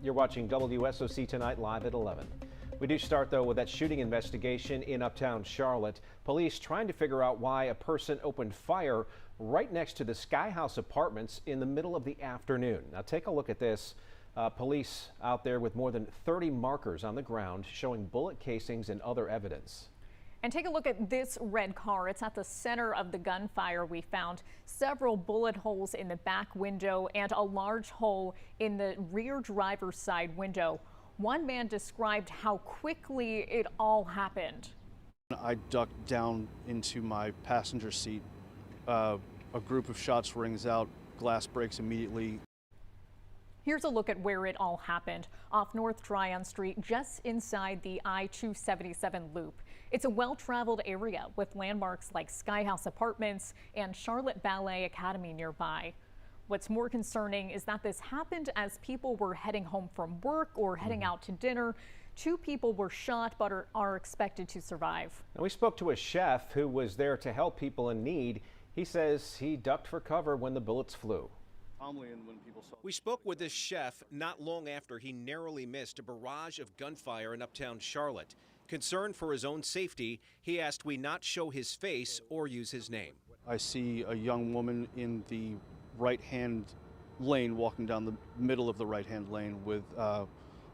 You're watching WSOC Tonight live at 11. We do start, though, with that shooting investigation in uptown Charlotte. Police trying to figure out why a person opened fire right next to the Sky House apartments in the middle of the afternoon. Now, take a look at this. Police out there with more than 30 markers on the ground showing bullet casings and other evidence. And take a look at this red car. It's at the center of the gunfire. We found several bullet holes in the back window and a large hole in the rear driver's side window. One man described how quickly it all happened. I ducked down into my passenger seat. A group of shots rings out, glass breaks immediately. Here's a look at where it all happened. Off North Tryon Street, just inside the I-277 loop. It's a well-traveled area with landmarks like Sky House Apartments and Charlotte Ballet Academy nearby. What's more concerning is that this happened as people were heading home from work or heading out to dinner. 2 people were shot but are expected to survive. Now, we spoke to a chef who was there to help people in need. He says he ducked for cover when the bullets flew. We spoke with this chef not long after he narrowly missed a barrage of gunfire in uptown Charlotte. Concerned for his own safety, he asked we not show his face or use his name. I see a young woman in the right-hand lane walking down the middle of the right-hand lane with a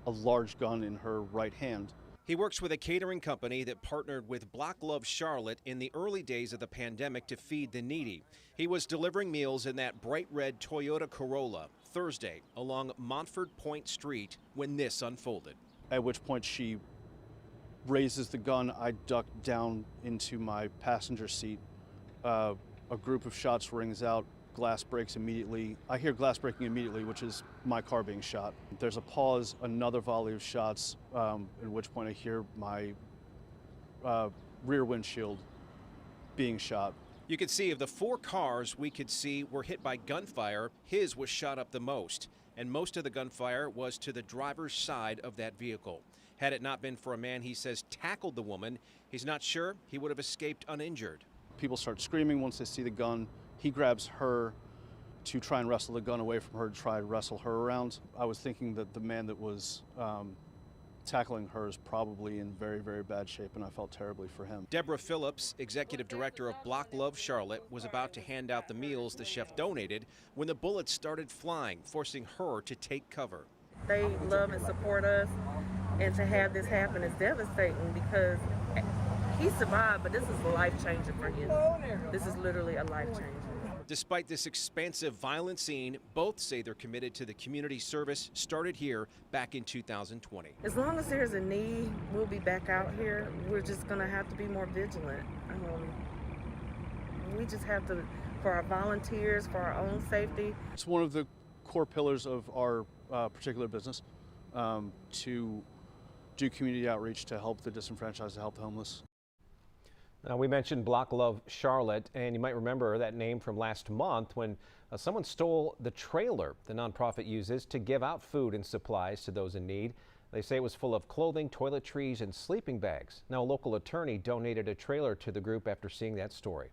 large gun in her right hand. He works with a catering company that partnered with Black Love Charlotte in the early days of the pandemic to feed the needy. He was delivering meals in that bright red Toyota Corolla Thursday along Montford Point Street when this unfolded. At which point she raises the gun. I duck down into my passenger seat. A group of shots rings out. Glass breaks immediately. I hear glass breaking immediately, which is my car being shot. There's a pause, another volley of shots, at which point I hear my rear windshield being shot. You could see of the 4 cars we could see were hit by gunfire, his was shot up the most. And most of the gunfire was to the driver's side of that vehicle. Had it not been for a man he says tackled the woman, he's not sure he would have escaped uninjured. People start screaming once they see the gun. He grabs her to try and wrestle the gun away from her, to try and wrestle her around. I was thinking that the man that was tackling her is probably in very, very bad shape, and I felt terribly for him. Deborah Phillips, executive director of Black Love Charlotte, was about to hand out the meals the chef donated when the bullets started flying, forcing her to take cover. They love and support us, and to have this happen is devastating because he survived, but this is life-changing for him. This is literally a life-changer. Despite this expansive violent scene, both say they're committed to the community service started here back in 2020. As long as there's a need, we'll be back out here. We're just going to have to be more vigilant. We just have to, for our volunteers, for our own safety. It's one of the core pillars of our particular business, to do community outreach to help the disenfranchised, to help the homeless. Now, we mentioned Black Love Charlotte, and you might remember that name from last month when someone stole the trailer the nonprofit uses to give out food and supplies to those in need. They say it was full of clothing, toiletries, and sleeping bags. Now, a local attorney donated a trailer to the group after seeing that story.